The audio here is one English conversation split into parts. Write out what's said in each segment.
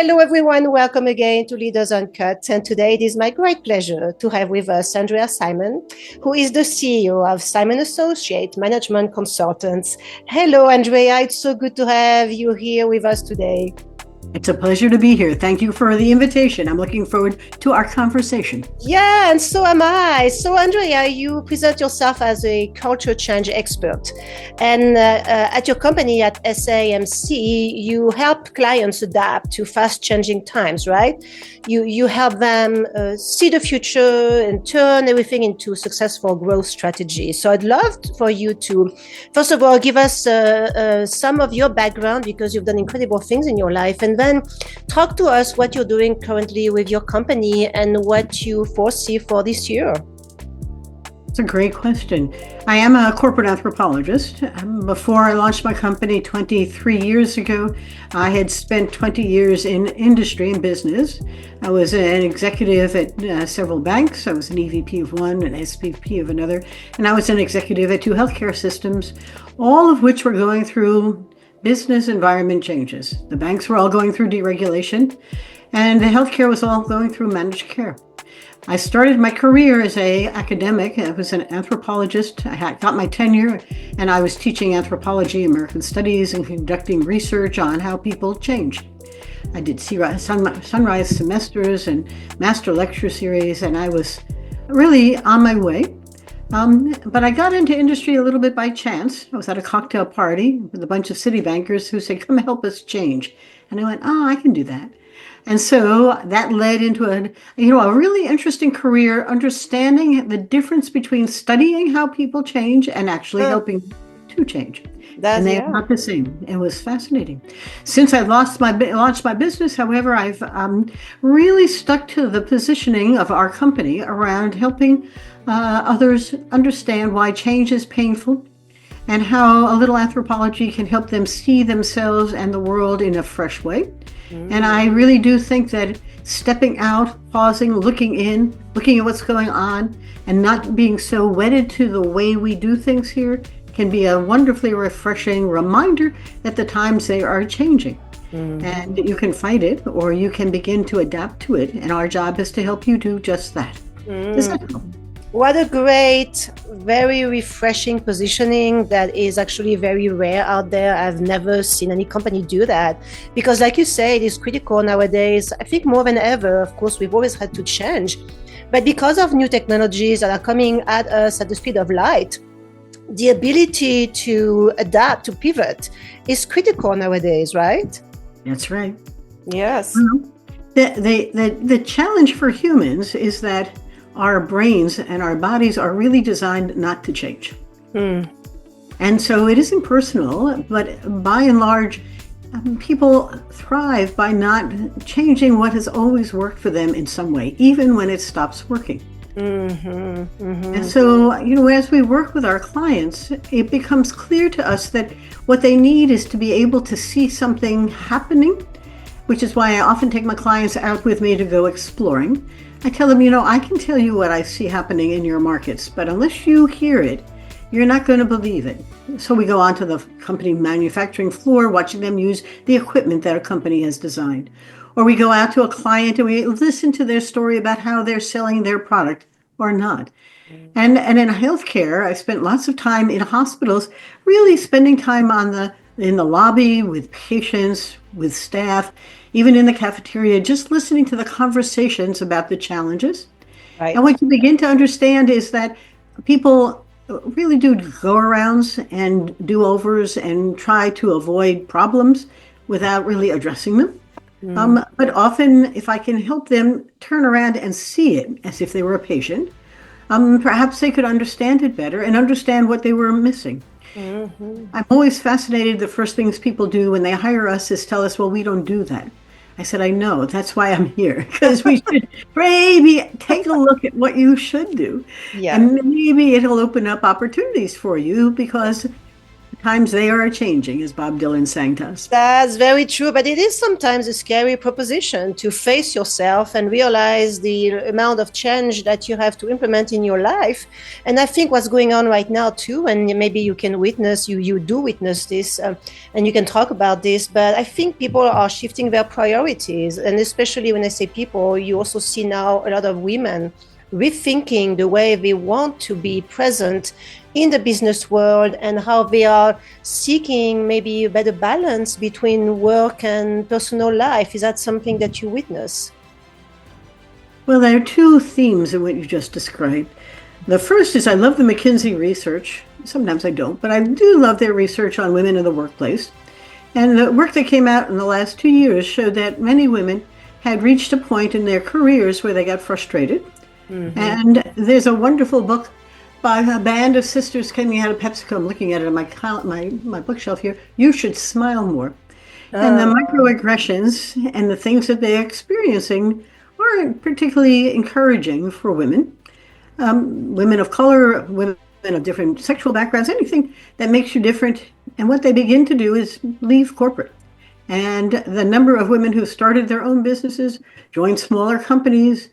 Hello, everyone. Welcome again to Leaders Uncut. And today it is my great pleasure to have with us Andrea Simon, who is the CEO of Simon Associate Management Consultants. Hello, Andrea. It's so good to have you here with us today. It's a pleasure to be here. Thank you for the invitation. I'm looking forward to our conversation. Yeah, and so am I. So, Andrea, you present yourself as a culture change expert. And at your company at SAMC, you help clients adapt to fast changing times, right? You help them see the future and turn everything into successful growth strategy. So, I'd love for you to, first of all, give us some of your background because you've done incredible things in your life. And then talk to us what you're doing currently with your company and what you foresee for this year. It's a great question. I am a corporate anthropologist. Before I launched my company 23 years ago, I had spent 20 years in industry and business. I was an executive at several banks. I was an EVP of one, an SVP of another, and I was an executive at two healthcare systems, all of which were going through business environment changes. The banks were all going through deregulation, and the healthcare was all going through managed care. I started my career as an academic. I was an anthropologist. I got my tenure, and I was teaching anthropology, American studies, and conducting research on how people change. I did sunrise semesters and master lecture series, and I was really on my way. But I got into industry a little bit by chance. I was at a cocktail party with a bunch of city bankers who said, "Come help us change." And I went, "Oh, I can do that." And so that led into a really interesting career, understanding the difference between studying how people change and actually helping to change. And they are not the same. It was fascinating. Since I launched my business, however, I've really stuck to the positioning of our company around helping others understand why change is painful and how a little anthropology can help them see themselves and the world in a fresh way. And I really do think that stepping out, pausing, looking at what's going on, and not being so wedded to the way we do things here can be a wonderfully refreshing reminder that the times they are changing. And you can fight it or you can begin to adapt to it. And our job is to help you do just that. Does that help? What a great, very refreshing positioning that is actually very rare out there. I've never seen any company do that because, like you say, it is critical nowadays. I think more than ever, of course, we've always had to change. But because of new technologies that are coming at us at the speed of light, the ability to adapt, to pivot is critical nowadays, right? That's right. Yes. The challenge for humans is that our brains and our bodies are really designed not to change. And so it isn't personal, but by and large, people thrive by not changing what has always worked for them in some way, even when it stops working. And so, as we work with our clients, it becomes clear to us that what they need is to be able to see something happening, which is why I often take my clients out with me to go exploring. I tell them, I can tell you what I see happening in your markets, but unless you hear it, you're not going to believe it. So we go onto the company manufacturing floor, watching them use the equipment that a company has designed. Or we go out to a client and we listen to their story about how they're selling their product or not. And in healthcare, I spent lots of time in hospitals, really spending time in the lobby with patients, with staff, even in the cafeteria, just listening to the conversations about the challenges. Right. And what you begin to understand is that people really do go-arounds and do-overs and try to avoid problems without really addressing them. But often, if I can help them turn around and see it as if they were a patient, perhaps they could understand it better and understand what they were missing. I'm always fascinated. The first things people do when they hire us is tell us, "Well, we don't do that." I said, "I know. That's why I'm here, because we should maybe take a look at what you should do. And maybe it'll open up opportunities for you, because Times they are changing, as Bob Dylan sang to us. That's very true, but it is sometimes a scary proposition to face yourself and realize the amount of change that you have to implement in your life. And I think what's going on right now too, and maybe you can witness, you do witness this, and you can talk about this, but I think people are shifting their priorities. And especially when I say people, you also see now a lot of women rethinking the way they want to be present in the business world and how they are seeking maybe a better balance between work and personal life. Is that something that you witness? Well, there are two themes in what you just described. The first is I love the McKinsey research. Sometimes I don't, but I do love their research on women in the workplace. And the work that came out in the last 2 years showed that many women had reached a point in their careers where they got frustrated. Mm-hmm. And there's a wonderful book by a band of sisters coming out of PepsiCo. I'm looking at it on my bookshelf here. You Should Smile More. And the microaggressions and the things that they're experiencing aren't particularly encouraging for women. Women of color, women of different sexual backgrounds, anything that makes you different. And what they begin to do is leave corporate. And the number of women who started their own businesses, joined smaller companies.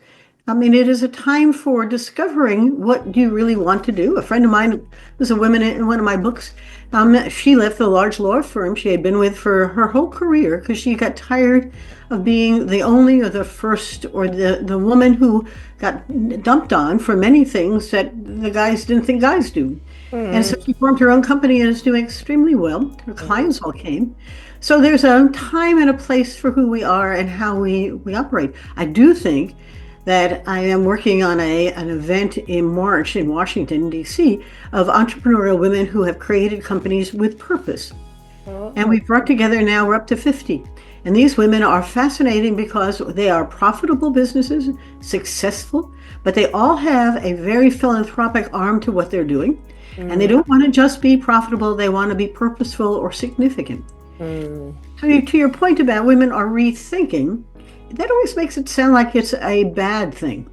I mean, it is a time for discovering what you really want to do. A friend of mine was a woman in one of my books. She left the large law firm she had been with for her whole career because she got tired of being the only or the first or the woman who got dumped on for many things that the guys didn't think guys do. And so she formed her own company and is doing extremely well. Her clients all came. So there's a time and a place for who we are and how we operate. I do think that I am working on an event in March in Washington, D.C. of entrepreneurial women who have created companies with purpose. And we've brought together now, we're up to 50. And these women are fascinating because they are profitable businesses, successful, but they all have a very philanthropic arm to what they're doing. And they don't want to just be profitable, they want to be purposeful or significant. So to your point about women are rethinking, that always makes it sound like it's a bad thing.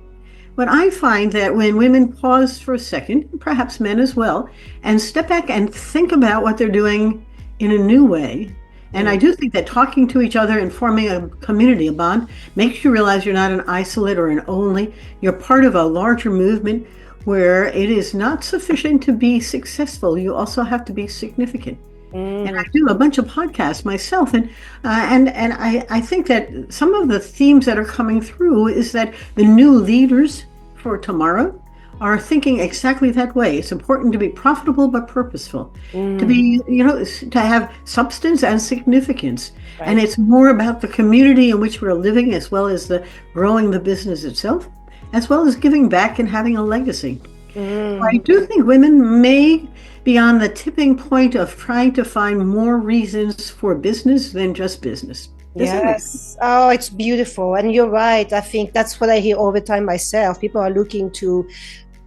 But I find that when women pause for a second, perhaps men as well, and step back and think about what they're doing in a new way, and I do think that talking to each other and forming a community, a bond, makes you realize you're not an isolate or an only. You're part of a larger movement where it is not sufficient to be successful. You also have to be significant. And I do a bunch of podcasts myself, and I think that some of the themes that are coming through is that the new leaders for tomorrow are thinking exactly that way. It's important to be profitable but purposeful, to be, to have substance and significance. Right. And it's more about the community in which we're living, as well as the growing the business itself, as well as giving back and having a legacy. I do think women may be on the tipping point of trying to find more reasons for business than just business. Yes. Oh, it's beautiful. And you're right. I think that's what I hear all the time myself. People are looking to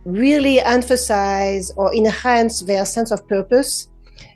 really emphasize or enhance their sense of purpose.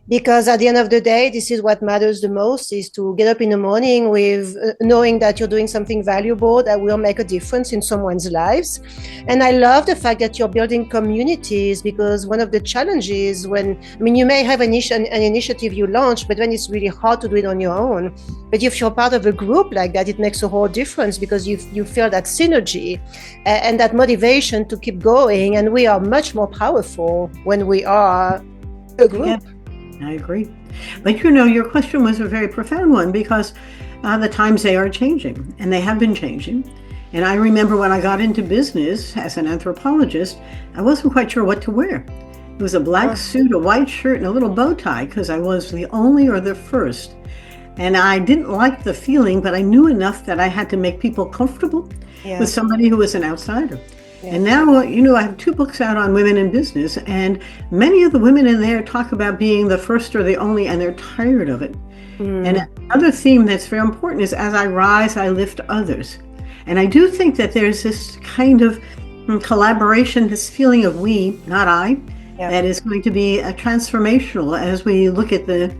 Because at the end of the day, this is what matters the most, is to get up in the morning with knowing that you're doing something valuable that will make a difference in someone's lives. And I love the fact that you're building communities, because one of the challenges you may have an initiative you launch, but then it's really hard to do it on your own. But if you're part of a group like that, it makes a whole difference, because you feel that synergy and that motivation to keep going. And we are much more powerful when we are a group. Yeah. I agree. But your question was a very profound one, because the times they are changing, and they have been changing. And I remember when I got into business as an anthropologist, I wasn't quite sure what to wear. It was a black suit, a white shirt, and a little bow tie, because I was the only or the first. And I didn't like the feeling, but I knew enough that I had to make people comfortable with somebody who was an outsider. And now, I have 2 books out on women in business, and many of the women in there talk about being the first or the only, and they're tired of it. And another theme that's very important is, as I rise, I lift others. And I do think that there's this kind of collaboration, this feeling of we, not I, that is going to be transformational as we look at the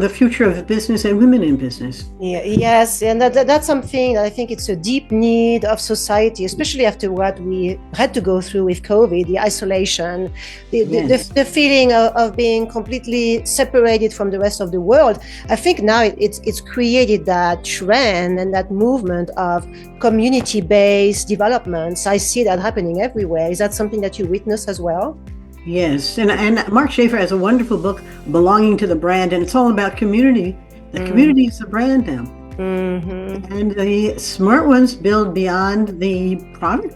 future of business and women in business. Yeah, yes, and that's something that I think it's a deep need of society, especially after what we had to go through with COVID, the isolation, the feeling of being completely separated from the rest of the world. I think now it's created that trend and that movement of community-based developments. I see that happening everywhere. Is that something that you witness as well? Yes, and Mark Schaefer has a wonderful book, Belonging to the Brand, and it's all about community. The community is the brand now. Mm-hmm. And the smart ones build beyond the product,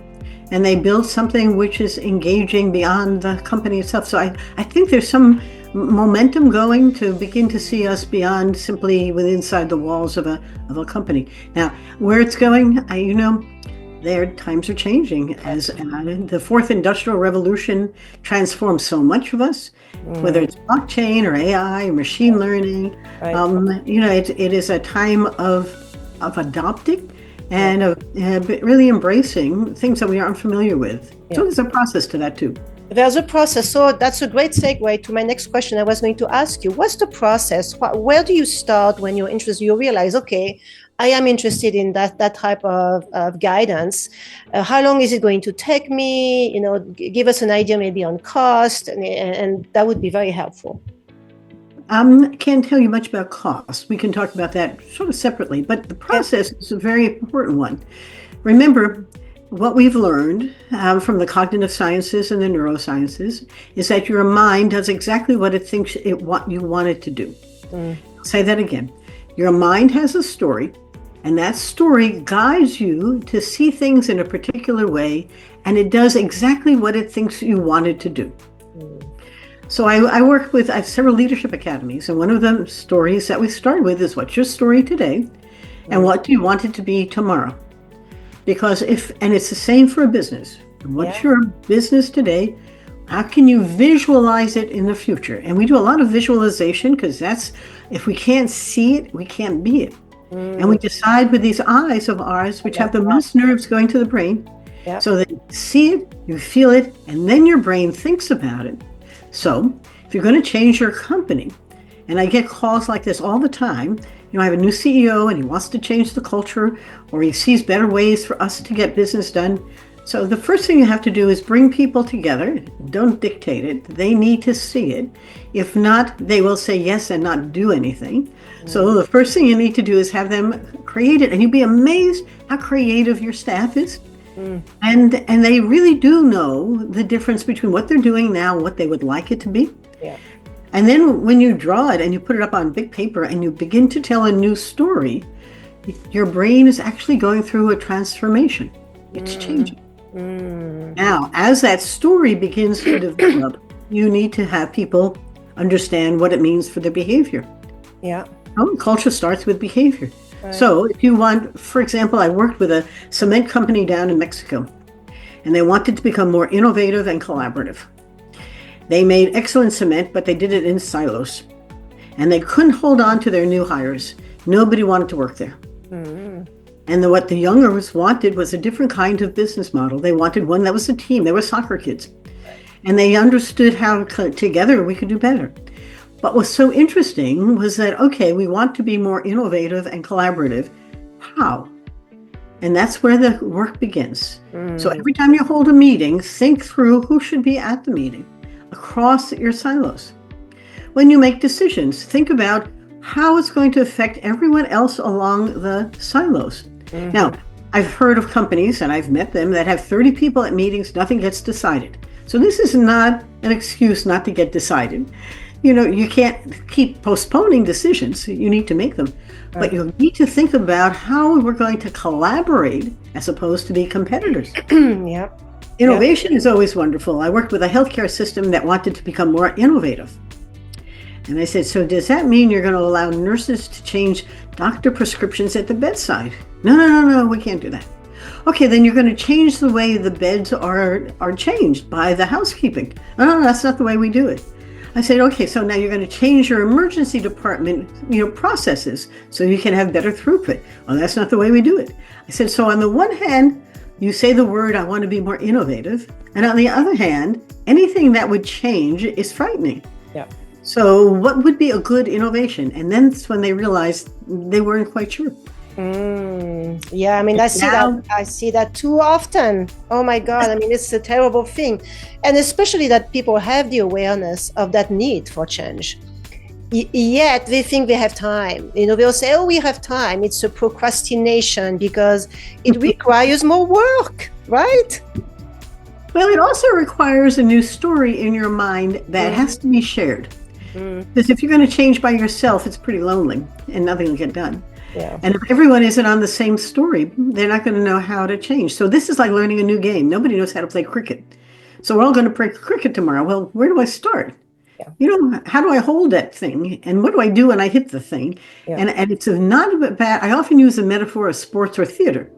and they build something which is engaging beyond the company itself. So I think there's some momentum going to begin to see us beyond simply inside the walls of a company. Now, where it's going, their times are changing as the fourth industrial revolution transforms so much of us, whether it's blockchain or AI or machine learning. It is a time of adopting and of really embracing things that we aren't familiar with. So there's a process to that too. There's a process. So that's a great segue to my next question. I was going to ask you, what's the process? Where do you start when you're interested? You realize, okay, I am interested in that type of guidance. How long is it going to take me? Give us an idea maybe on cost, and that would be very helpful. I can't tell you much about cost. We can talk about that sort of separately, but the process is a very important one. Remember, what we've learned from the cognitive sciences and the neurosciences is that your mind does exactly what it thinks you want it to do. I'll say that again. Your mind has a story, and that story guides you to see things in a particular way, and it does exactly what it thinks you want it to do. So I work with several leadership academies, and one of the stories that we start with is, what's your story today, and what do you want it to be tomorrow? Because and it's the same for a business. What's your business today? How can you visualize it in the future? And we do a lot of visualization, because if we can't see it, we can't be it. And we decide with these eyes of ours, which have the most nerves going to the brain. So that you see it, you feel it, and then your brain thinks about it. So if you're going to change your company, and I get calls like this all the time, I have a new CEO and he wants to change the culture, or he sees better ways for us to get business done. So the first thing you have to do is bring people together. Don't dictate it. They need to see it. If not, they will say yes and not do anything. So the first thing you need to do is have them create it. And you'd be amazed how creative your staff is. And they really do know the difference between what they're doing now and what they would like it to be. And then when you draw it and you put it up on big paper and you begin to tell a new story, your brain is actually going through a transformation. It's changing. Now, as that story begins to develop, you need to have people understand what it means for their behavior. Culture starts with behavior. So if you want, for example, I worked with a cement company down in Mexico, and they wanted to become more innovative and collaborative. They made excellent cement, but they did it in silos. And they couldn't hold on to their new hires. Nobody wanted to work there. And what the youngers wanted was a different kind of business model. They wanted one that was a team. They were soccer kids. And they understood how together we could do better. But what's so interesting was that, okay, we want to be more innovative and collaborative. How? And that's where the work begins. So every time you hold a meeting, think through who should be at the meeting across your silos. When you make decisions, think about how it's going to affect everyone else along the silos. Now, I've heard of companies, and I've met them, that have 30 people at meetings, nothing gets decided. So this is not an excuse not to get decided. You can't keep postponing decisions. You need to make them. But you need to think about how we're going to collaborate as opposed to be competitors. Innovation is always wonderful. I worked with a healthcare system that wanted to become more innovative. And I said, so does that mean you're going to allow nurses to change doctor prescriptions at the bedside? No, we can't do that. Okay, then you're going to change the way the beds are changed by the housekeeping. No, that's not the way we do it. I said, okay, so now you're going to change your emergency department, processes so you can have better throughput. Well, that's not the way we do it. I said, so on the one hand, You say the word, I want to be more innovative. And on the other hand, anything that would change is frightening. Yeah. So what would be a good innovation? And then that's when they realized they weren't quite sure. Yeah, I mean, I see that too often. Oh my God, I mean, it's a terrible thing. And especially that people have the awareness of that need for change. Yet they think they have time. They'll say, oh, we have time. It's a procrastination because it requires more work, right? Well, it also requires a new story in your mind that has to be shared. Because if you're going to change by yourself, it's pretty lonely and nothing will get done. Yeah. And if everyone isn't on the same story, they're not going to know how to change. So this is like learning a new game. Nobody knows how to play cricket. So we're all going to play cricket tomorrow. Well, where do I start? Yeah. How do I hold that thing? And what do I do when I hit the thing? Yeah. And it's not bad. I often use the metaphor of sports or theater.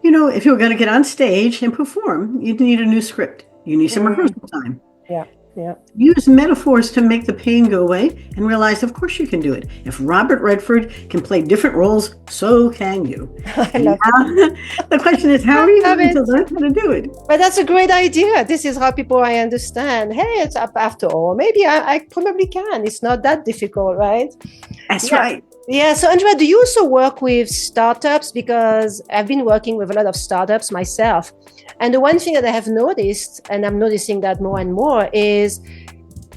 If you're going to get on stage and perform, you need a new script. You need some rehearsal time. Yeah. Yeah. Use metaphors to make the pain go away and realize, of course, you can do it. If Robert Redford can play different roles, so can you. I love it. The question is, how are you going to learn how to do it? But that's a great idea. This is how people I understand. Hey, it's up after all. Maybe I probably can. It's not that difficult, right? That's right. Yeah. So, Andrea, do you also work with startups? Because I've been working with a lot of startups myself. And the one thing that I have noticed, and I'm noticing that more and more, is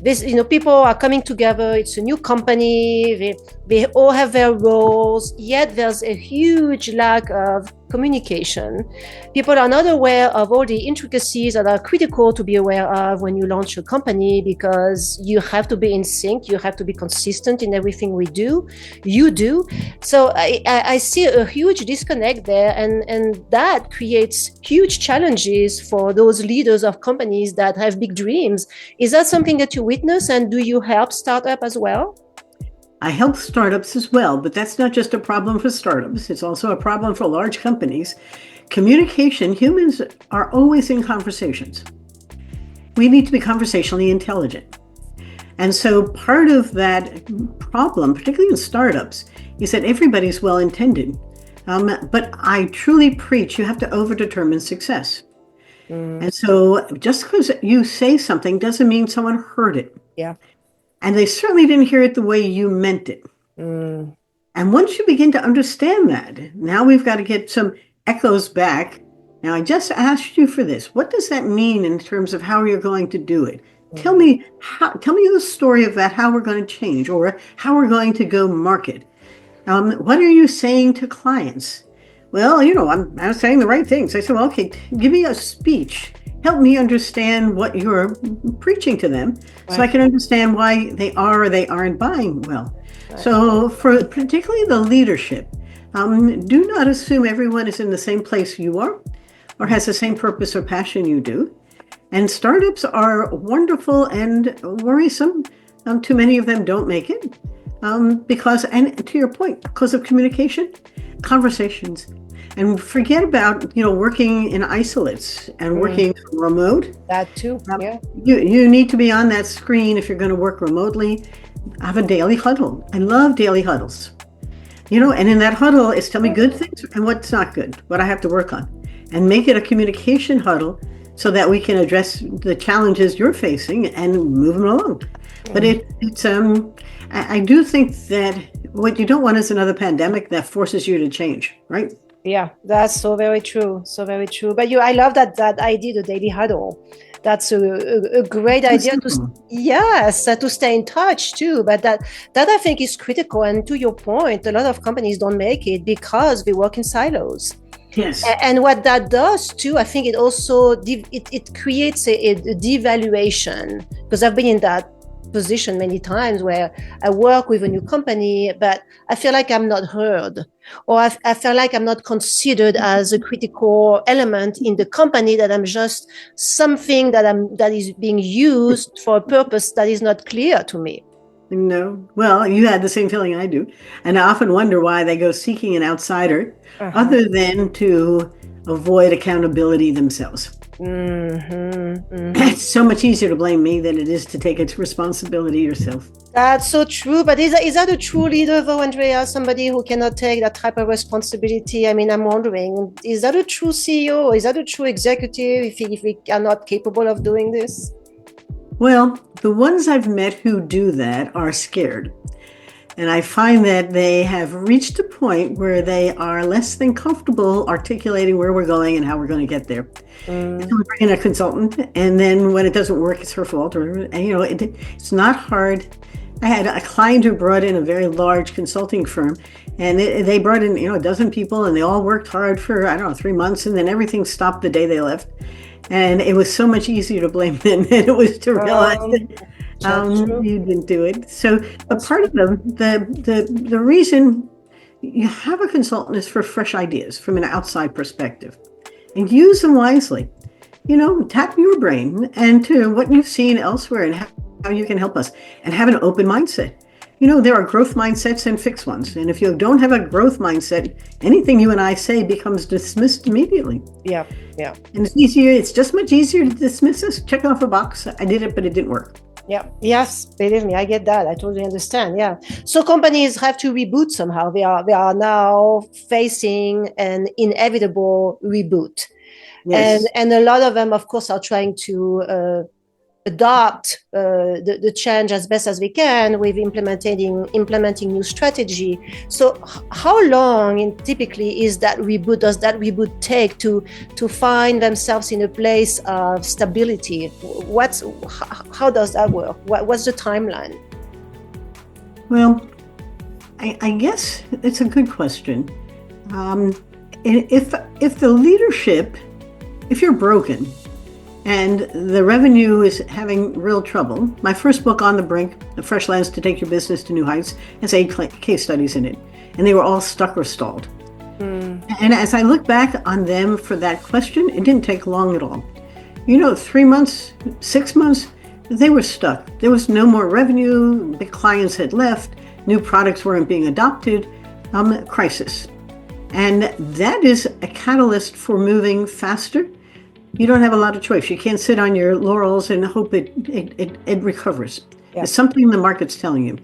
this, people are coming together. It's a new company. They all have their roles, yet there's a huge lack of communication. People are not aware of all the intricacies that are critical to be aware of when you launch a company, because you have to be in sync. You have to be consistent in everything you do. So I see a huge disconnect there, and that creates huge challenges for those leaders of companies that have big dreams. Is that something that you witness, and do you help startup as well? I help startups as well, but that's not just a problem for startups. It's also a problem for large companies. Communication, humans are always in conversations. We need to be conversationally intelligent. And so part of that problem, particularly in startups, is that everybody's well-intended. But I truly preach you have to overdetermine success. And so just because you say something doesn't mean someone heard it. Yeah. And they certainly didn't hear it the way you meant it. And once you begin to understand that, now we've got to get some echoes back. Now, I just asked you for this. What does that mean in terms of how you're going to do it? Tell me the story of that, how we're going to change, or how we're going to go market. What are you saying to clients? Well, I'm saying the right things. I said, well, okay, give me a speech. Help me understand what you're preaching to them, so I can understand why they are or they aren't buying well. Right. So for particularly the leadership, do not assume everyone is in the same place you are or has the same purpose or passion you do. And startups are wonderful and worrisome. Too many of them don't make it because, and to your point, because of communication, conversations. And forget about, working in isolates and working remote. That too, yeah. You need to be on that screen if you're going to work remotely. Have a daily huddle. I love daily huddles. And in that huddle, it's tell me good things and what's not good, what I have to work on. And make it a communication huddle so that we can address the challenges you're facing and move them along. But I do think that what you don't want is another pandemic that forces you to change, right? Yeah, that's so very true. So very true. But I love that idea, the daily huddle. That's a great idea to stay in touch too. But that I think is critical. And to your point, a lot of companies don't make it because they work in silos. Yes. And what that does too, I think it also it creates a devaluation, because I've been in that position many times where I work with a new company, but I feel like I'm not heard, or I feel like I'm not considered as a critical element in the company, that I'm just something that is being used for a purpose that is not clear to me. No. Well, you had the same feeling I do. And I often wonder why they go seeking an outsider other than to avoid accountability themselves. It's so much easier to blame me than it is to take its responsibility yourself. That's so true. But is that a true leader, though, Andrea? Somebody who cannot take that type of responsibility? I mean, I'm wondering, is that a true CEO or is that a true executive if we are not capable of doing this? Well, the ones I've met who do that are scared. And I find that they have reached a point where they are less than comfortable articulating where we're going and how we're going to get there. So we bring in a consultant, and then when it doesn't work, it's her fault. It's not hard. I had a client who brought in a very large consulting firm, and they brought in, a dozen people, and they all worked hard for, 3 months, and then everything stopped the day they left. And it was so much easier to blame them than it was to realize that you didn't do it. So a part of the reason you have a consultant is for fresh ideas from an outside perspective, and use them wisely. Tap your brain and to what you've seen elsewhere and how you can help us, and have an open mindset. There are growth mindsets and fixed ones. And if you don't have a growth mindset, anything you and I say becomes dismissed immediately. Yeah. And it's just much easier to dismiss us. Check off a box. I did it, but it didn't work. Yeah. Yes. Believe me, I get that. I totally understand. Yeah. So companies have to reboot somehow. They are now facing an inevitable reboot. Yes. And a lot of them, of course, are trying to adopt the change as best as we can with implementing new strategy. So how long typically does that reboot take to find themselves in a place of stability? How does that work? What's the timeline? Well, I guess it's a good question. If the leadership, if you're broken, and the revenue is having real trouble. My first book, On the Brink, A Fresh Lens to Take Your Business to New Heights, has 8 case studies in it, and they were all stuck or stalled. And as I look back on them for that question, it didn't take long at all. 3 months, 6 months, they were stuck. There was no more revenue, the clients had left, new products weren't being adopted, crisis. And that is a catalyst for moving faster. You don't have a lot of choice. You can't sit on your laurels and hope it recovers. Yeah. It's something the market's telling you.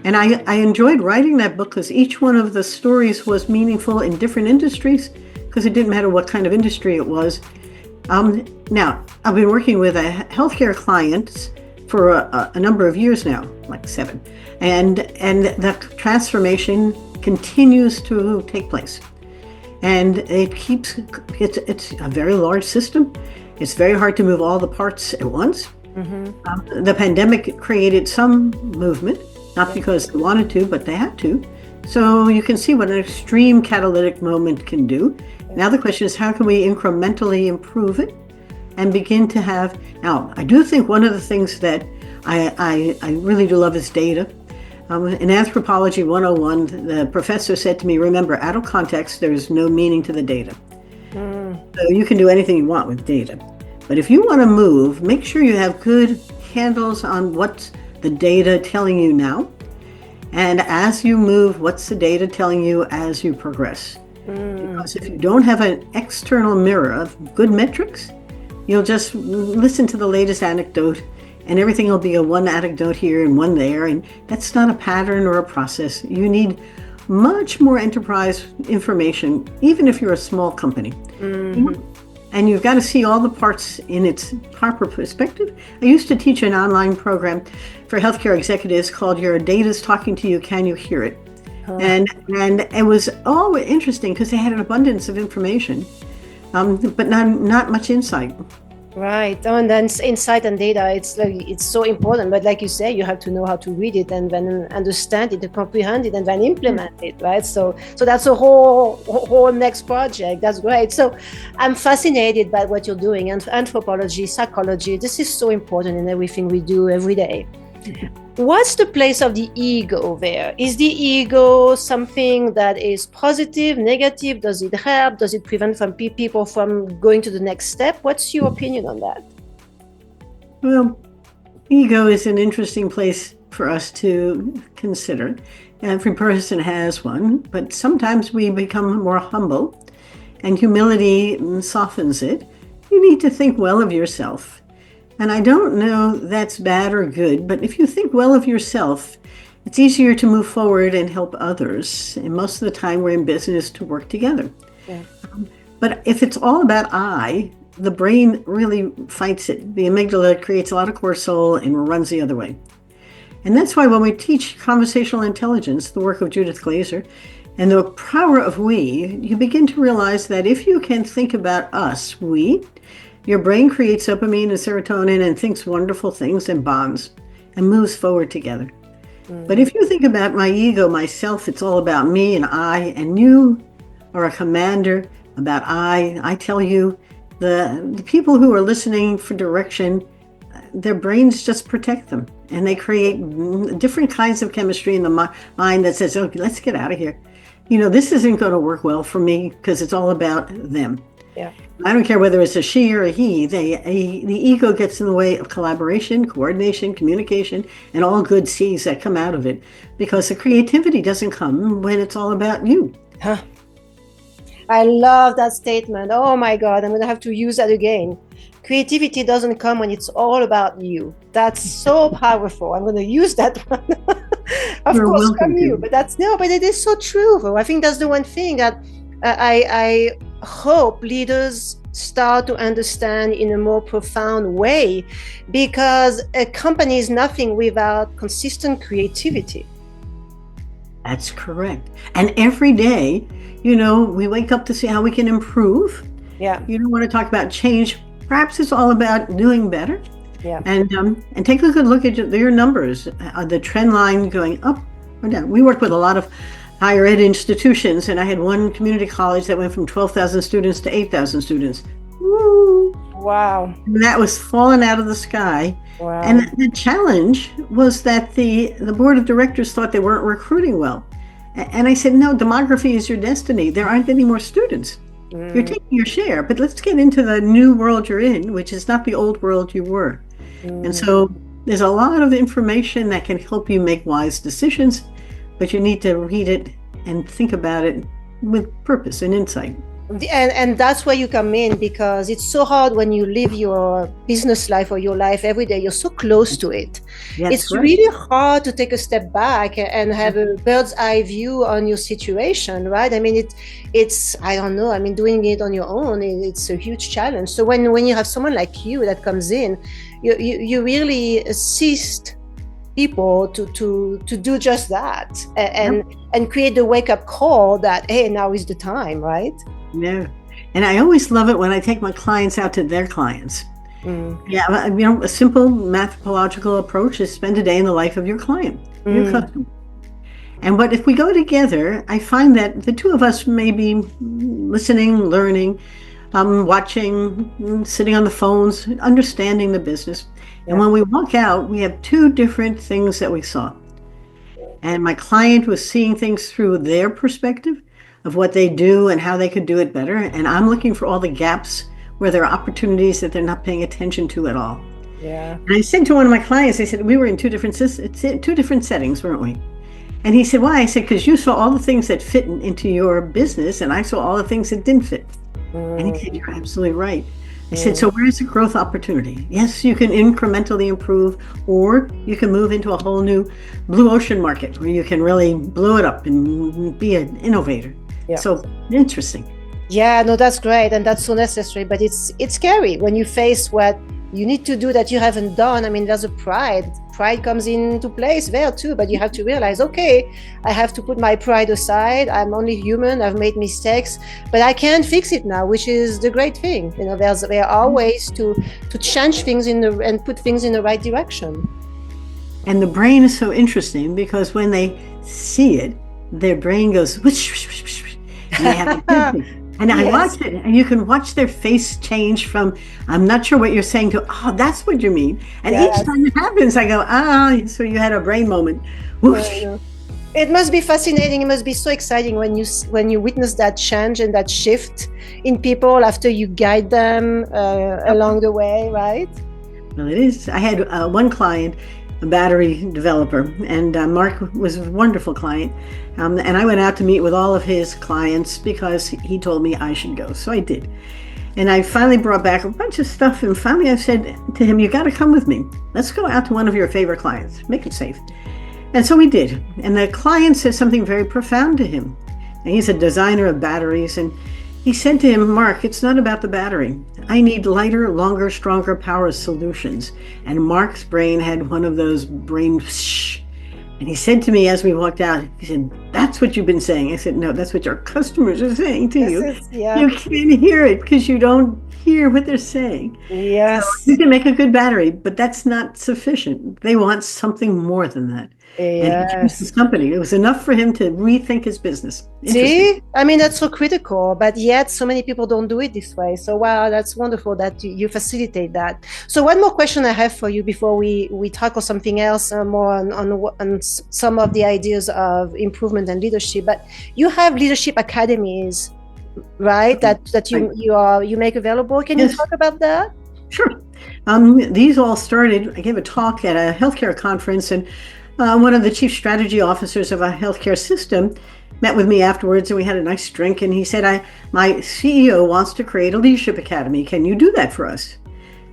And I enjoyed writing that book because each one of the stories was meaningful in different industries, because it didn't matter what kind of industry it was. Now, I've been working with a healthcare client for a number of years now, like 7. And the transformation continues to take place. And it's a very large system. It's very hard to move all the parts at once. The pandemic created some movement, not because they wanted to, but they had to. So you can see what an extreme catalytic moment can do. Now the question is, how can we incrementally improve it and begin to have... Now, I do think one of the things that I really do love is data. In Anthropology 101, the professor said to me, remember, out of context, there's no meaning to the data. So you can do anything you want with data. But if you want to move, make sure you have good handles on what's the data telling you now. And as you move, what's the data telling you as you progress? Because if you don't have an external mirror of good metrics, you'll just listen to the latest anecdote, and everything will be a one anecdote here and one there, and that's not a pattern or a process. You need much more enterprise information, even if you're a small company. And you've got to see all the parts in its proper perspective. I used to teach an online program for healthcare executives called Your Data's Talking to You, Can You Hear It? And it was all interesting because they had an abundance of information, but not much insight. Right. And then insight and data, it's so important. But like you say, you have to know how to read it and then understand it, and comprehend it, and then implement it. Right. So that's a whole next project. That's great. So I'm fascinated by what you're doing. And anthropology, psychology, this is so important in everything we do every day. What's the place of the ego there? Is the ego something that is positive, negative? Does it help? Does it prevent people from going to the next step? What's your opinion on that? Well, ego is an interesting place for us to consider. Every person has one, but sometimes we become more humble, and humility softens it. you need to think well of yourself. And I don't know that's bad or good, but if you think well of yourself, it's easier to move forward and help others. And most of the time we're in business to work together. Yeah. But if it's all about I, the brain really fights it. The amygdala creates a lot of cortisol and runs the other way. And that's why when we teach conversational intelligence, the work of Judith Glaser, and the power of we, you begin to realize that if you can think about us, we, your brain creates dopamine and serotonin and thinks wonderful things and bonds and moves forward together. But if you think about my ego, myself, it's all about me and I, and you are a commander about I tell you, the people who are listening for direction, their brains just protect them. And they create different kinds of chemistry in the mind that says, okay, let's get out of here. This isn't going to work well for me because it's all about them. Yeah. I don't care whether it's a she or a he. The ego gets in the way of collaboration, coordination, communication, and all good C's that come out of it, because the creativity doesn't come when it's all about you. Huh. I love that statement. Oh my God, I'm going to have to use that again. Creativity doesn't come when it's all about you. That's so powerful. I'm going to use that one. Of You're course, welcome from you, but it is so true. Though. I think that's the one thing that I hope leaders start to understand in a more profound way, because a company is nothing without consistent creativity. That's correct. And every day, we wake up to see how we can improve. Yeah. You don't want to talk about change. Perhaps it's all about doing better. Yeah. And take a good look at your numbers. The trend line going up or down. We work with a lot of higher ed institutions, and I had one community college that went from 12,000 students to 8,000 students. Woo! Wow. And that was falling out of the sky. Wow. And the challenge was that the board of directors thought they weren't recruiting well. And I said, no, demography is your destiny. There aren't any more students. You're taking your share, but let's get into the new world you're in, which is not the old world you were. And so there's a lot of information that can help you make wise decisions, but you need to read it and think about it with purpose and insight. And that's where you come in, because it's so hard when you live your business life or your life every day. You're so close to it. Yes, it's right. really hard to take a step back and have a bird's eye view on your situation, right? I mean, it's I don't know. I mean, doing it on your own, it's a huge challenge. So when you have someone like you that comes in, you really assist people to do just that and create the wake-up call that, hey, now is the time, right? Yeah. And I always love it when I take my clients out to their clients. Yeah, a simple mathological approach is spend a day in the life of your client, your customer. And if we go together, I find that the two of us may be listening, learning, watching, sitting on the phones, understanding the business. Yeah. And when we walk out, we have two different things that we saw. And my client was seeing things through their perspective of what they do and how they could do it better. And I'm looking for all the gaps where there are opportunities that they're not paying attention to at all. Yeah. And I said to one of my clients, I said, we were in two different settings, weren't we? And he said, why? I said, because you saw all the things that fit into your business, and I saw all the things that didn't fit. And he said, you're absolutely right. I said, so where's the growth opportunity? Yes, you can incrementally improve, or you can move into a whole new blue ocean market where you can really blow it up and be an innovator. Yeah. So interesting. Yeah, no, that's great. And that's so necessary. But it's scary when you face what you need to do that you haven't done. I mean, there's a pride. Pride comes into place there too, but you have to realize, okay, I have to put my pride aside. I'm only human. I've made mistakes, but I can fix it now, which is the great thing. You know, there are ways to change things and put things in the right direction. And the brain is so interesting because when they see it, their brain goes, whoosh, whoosh, whoosh, whoosh, and they have a and I watch it, and you can watch their face change from, I'm not sure what you're saying, to, oh, that's what you mean. And each time it happens, I go, so you had a brain moment. It must be fascinating. It must be so exciting when you witness that change and that shift in people after you guide them along the way, right? Well, it is. I had one client, a battery developer, and Mark was a wonderful client. And I went out to meet with all of his clients because he told me I should go. So I did. And I finally brought back a bunch of stuff. And finally I said to him, you got to come with me. Let's go out to one of your favorite clients. Make it safe. And so we did. And the client said something very profound to him. And he's a designer of batteries. And he said to him, Mark, it's not about the battery. I need lighter, longer, stronger power solutions. And Mark's brain had one of those brain shh. And he said to me as we walked out, he said, that's what you've been saying. I said, no, that's what your customers are saying to you. You can't hear it because you don't hear what they're saying. Yes. So you can make a good battery, but that's not sufficient. They want something more than that. And he chose his company. It was enough for him to rethink his business. See, I mean, that's so critical, but yet so many people don't do it this way. So, wow, that's wonderful that you facilitate that. So one more question I have for you before we tackle something else more on some of the ideas of improvement and leadership. But you have leadership academies, right? That you make available. Can you talk about that? Sure. These all started, I gave a talk at a healthcare conference, and one of the chief strategy officers of a healthcare system met with me afterwards, and we had a nice drink, and he said, my CEO wants to create a leadership academy. Can you do that for us?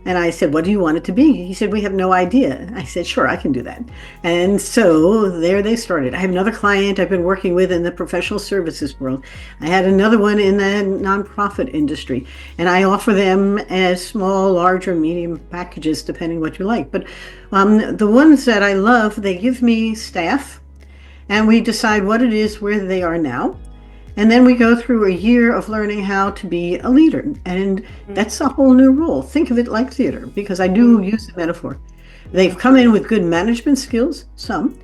And I said, what do you want it to be? He said, we have no idea. I said, sure, I can do that. And so there they started. I have another client I've been working with in the professional services world. I had another one in the nonprofit industry, and I offer them as small, large, or medium packages, depending what you like. But the ones that I love, they give me staff, and we decide what it is, where they are now. And then we go through a year of learning how to be a leader. And that's a whole new role. Think of it like theater, because I do use the metaphor. They've come in with good management skills, some.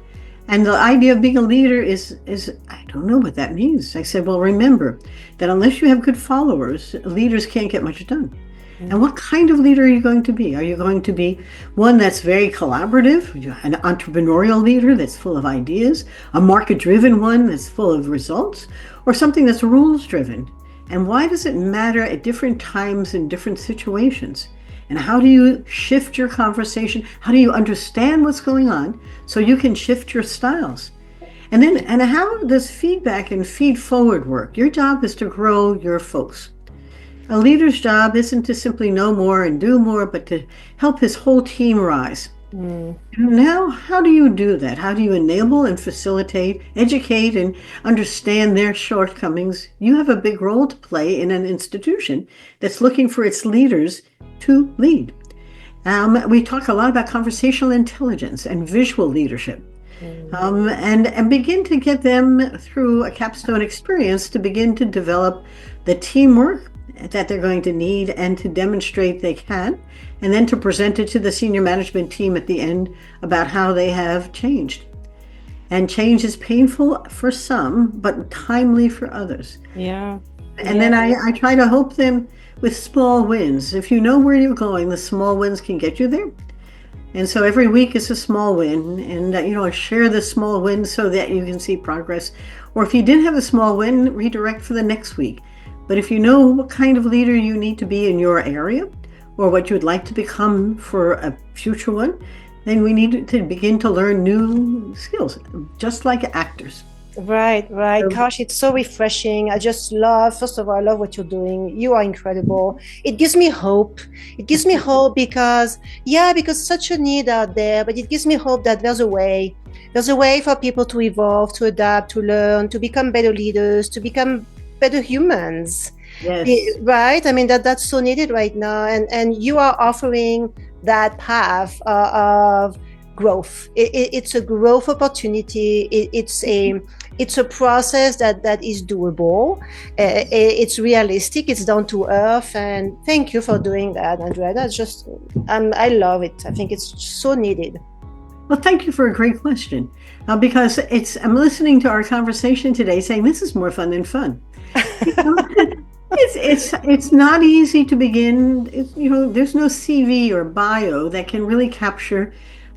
And the idea of being a leader is I don't know what that means. I said, well, remember that unless you have good followers, leaders can't get much done. And what kind of leader are you going to be? Are you going to be one that's very collaborative, an entrepreneurial leader that's full of ideas, a market-driven one that's full of results, or something that's rules-driven? And why does it matter at different times in different situations? And how do you shift your conversation? How do you understand what's going on so you can shift your styles? And how does feedback and feed-forward work? Your job is to grow your folks. A leader's job isn't to simply know more and do more, but to help his whole team rise. Now, how do you do that? How do you enable and facilitate, educate, and understand their shortcomings? You have a big role to play in an institution that's looking for its leaders to lead. We talk a lot about conversational intelligence and visual leadership. And begin to get them through a capstone experience to begin to develop the teamwork that they're going to need and to demonstrate they can, and then to present it to the senior management team at the end about how they have changed. And change is painful for some, but timely for others. Yeah. And then I try to help them with small wins. If you know where you're going, the small wins can get you there. And so every week is a small win, and share the small win so that you can see progress. Or if you didn't have a small win, redirect for the next week. But if you know what kind of leader you need to be in your area, or what you would like to become for a future one, then we need to begin to learn new skills, just like actors. Right. Gosh, it's so refreshing. First of all, I love what you're doing. You are incredible. It gives me hope. Because such a need out there, but it gives me hope that there's a way. There's a way for people to evolve, to adapt, to learn, to become better leaders, to become better humans. Yes. Right? I mean, that's so needed right now. And you are offering that path of growth. It's a growth opportunity. It's a process that is doable. It's realistic. It's down to earth. And thank you for doing that, Andrea. That's just, I love it. I think it's so needed. Well, thank you for a great question. Because I'm listening to our conversation today saying this is more fun than fun. It's not easy to begin. There's no CV or bio that can really capture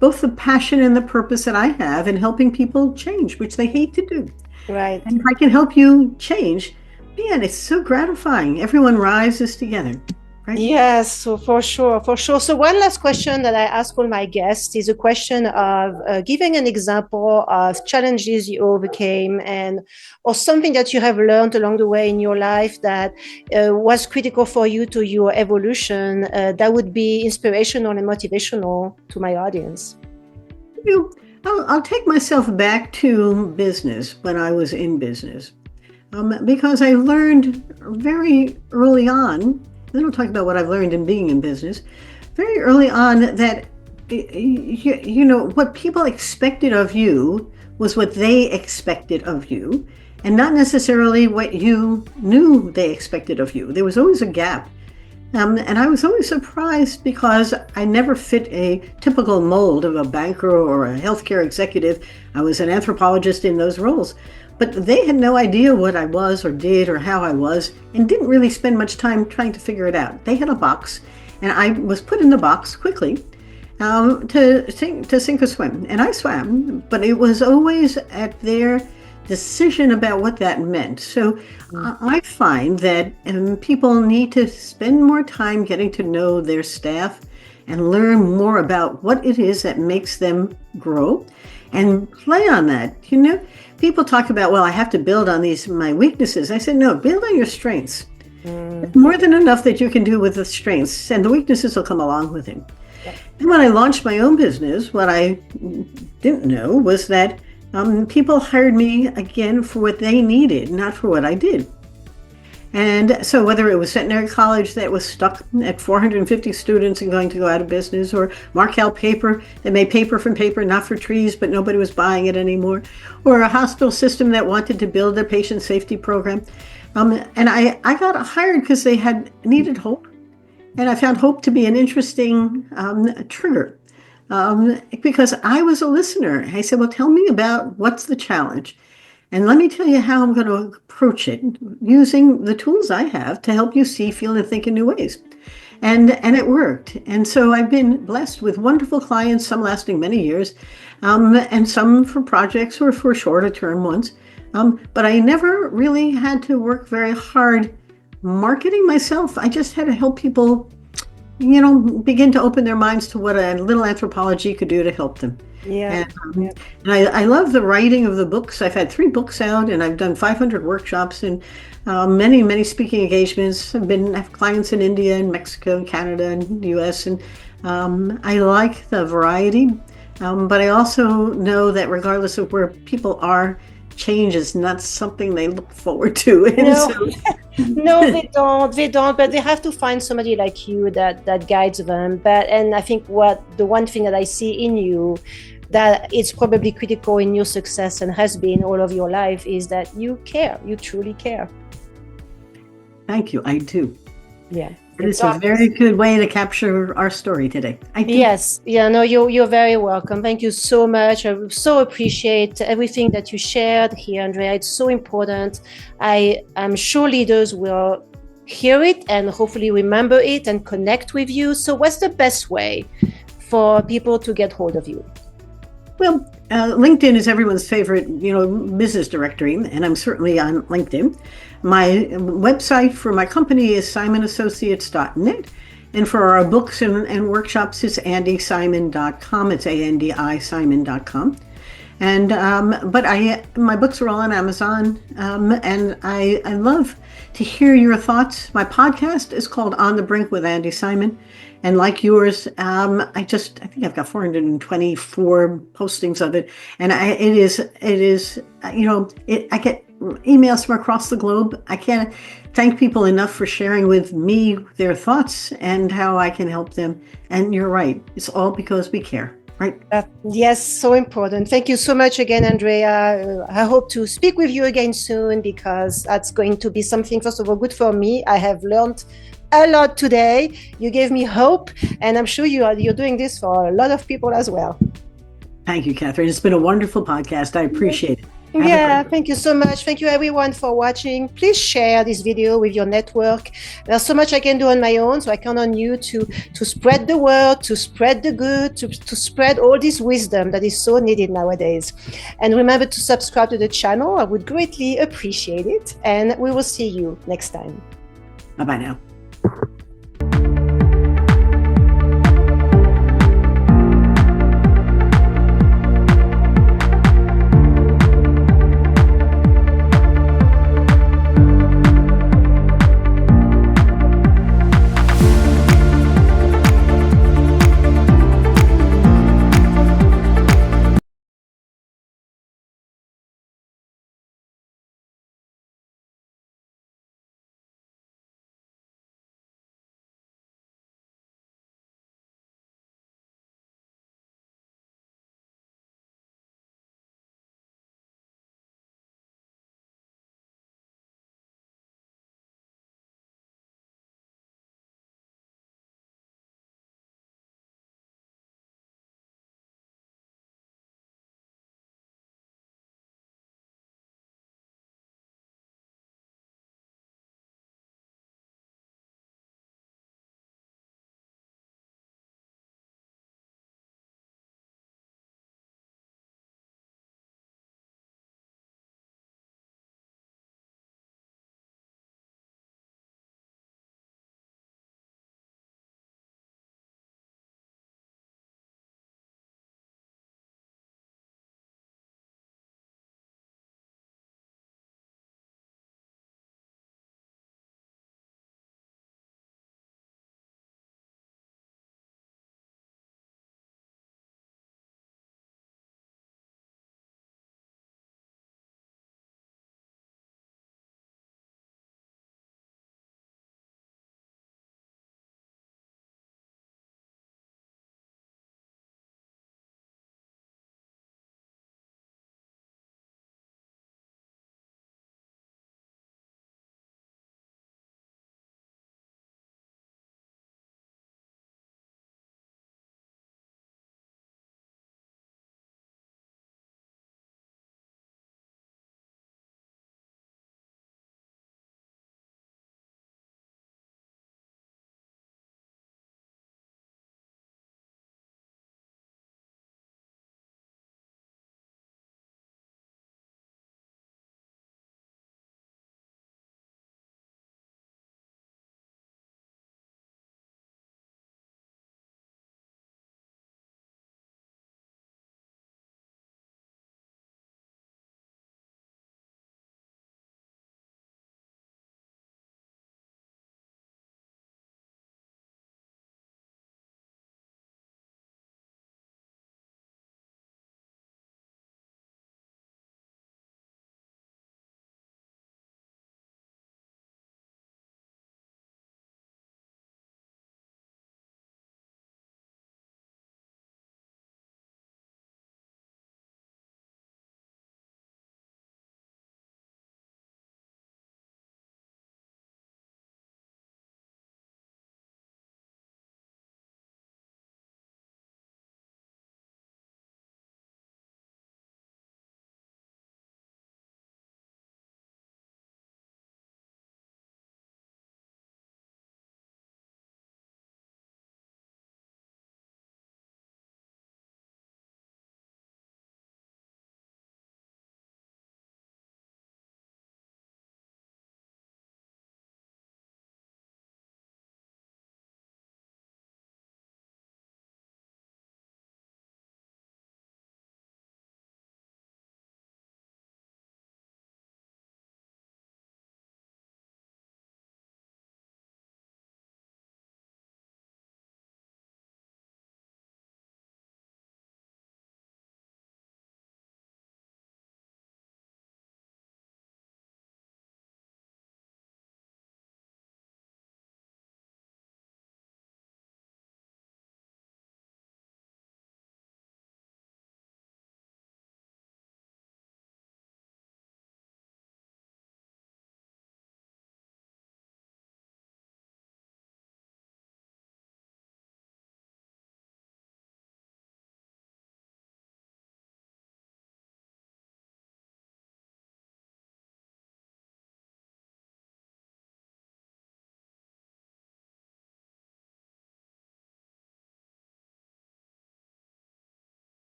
both the passion and the purpose that I have in helping people change, which they hate to do. Right. And if I can help you change, man, it's so gratifying. Everyone rises together. right? Yes, so for sure, for sure. So one last question that I ask all my guests is a question of giving an example of challenges you overcame and or something that you have learned along the way in your life that was critical for you to your evolution. That would be inspirational and motivational to my audience. You know, I'll take myself back to business when I was in business, because I learned very early on. Then I'll talk about what I've learned in being in business. Very early on, that you know what people expected of you was what they expected of you, and not necessarily what you knew they expected of you. There was always a gap. And I was always surprised because I never fit a typical mold of a banker or a healthcare executive. I was an anthropologist in those roles. But they had no idea what I was or did or how I was, and didn't really spend much time trying to figure it out. They had a box, and I was put in the box quickly to sink or swim. And I swam, but it was always at their decision about what that meant. So I find that people need to spend more time getting to know their staff and learn more about what it is that makes them grow and play on that. You know, people talk about, well, I have to build on my weaknesses. I said, no, build on your strengths. More than enough that you can do with the strengths, and the weaknesses will come along with it. Yep. And when I launched my own business, what I didn't know was that people hired me again for what they needed, not for what I did. And so whether it was Centenary College that was stuck at 450 students and going to go out of business, or Markel Paper that made paper from paper, not for trees, but nobody was buying it anymore, or a hospital system that wanted to build a patient safety program. And I got hired because they needed hope. And I found hope to be an interesting trigger. Because I was a listener. I said, well, tell me about what's the challenge. And let me tell you how I'm going to approach it using the tools I have to help you see, feel, and think in new ways. And it worked. And so I've been blessed with wonderful clients, some lasting many years, and some for projects or for shorter term ones. But I never really had to work very hard marketing myself. I just had to help people, you know, begin to open their minds to what a little anthropology could do to help them. Yeah. And I love the writing of the books. I've had 3 books out, and I've done 500 workshops and many speaking engagements. I have clients in India and Mexico and Canada and the US, and I like the variety. But I also know that regardless of where people are, change is not something they look forward to. And no, no, they don't, but they have to find somebody like you that guides them. And I think the one thing that I see in you that it's probably critical in your success and has been all of your life is that you care, you truly care. Thank you, I do. Yeah. It's a very good way to capture our story today. Yes. Yeah, no, you're very welcome. Thank you so much. I so appreciate everything that you shared here, Andrea. It's so important. I'm sure leaders will hear it and hopefully remember it and connect with you. So what's the best way for people to get hold of you? Well, LinkedIn is everyone's favorite, business directory, and I'm certainly on LinkedIn. My website for my company is simonassociates.net, and for our books and workshops, it's andisimon.com. It's ANDI Simon.com. And but my books are all on Amazon, and I love to hear your thoughts. My podcast is called On the Brink with Andi Simon, and like yours, I think I've got 424 postings of it, and it is I get emails from across the globe. I can't thank people enough for sharing with me their thoughts and how I can help them. And you're right, it's all because we care. Right. Yes, so important. Thank you so much again, Andrea. I hope to speak with you again soon, because that's going to be something, first of all, good for me. I have learned a lot today. You gave me hope, and I'm sure you're doing this for a lot of people as well. Thank you, Catherine. It's been a wonderful podcast. I appreciate it. Thank you so much. Thank you everyone for watching. Please share this video with your network. There's so much I can do on my own, so I count on you to spread the word, to spread the good, to spread all this wisdom that is so needed nowadays. And remember to subscribe to the channel. I would greatly appreciate it. And we will see you next time. Bye-bye now.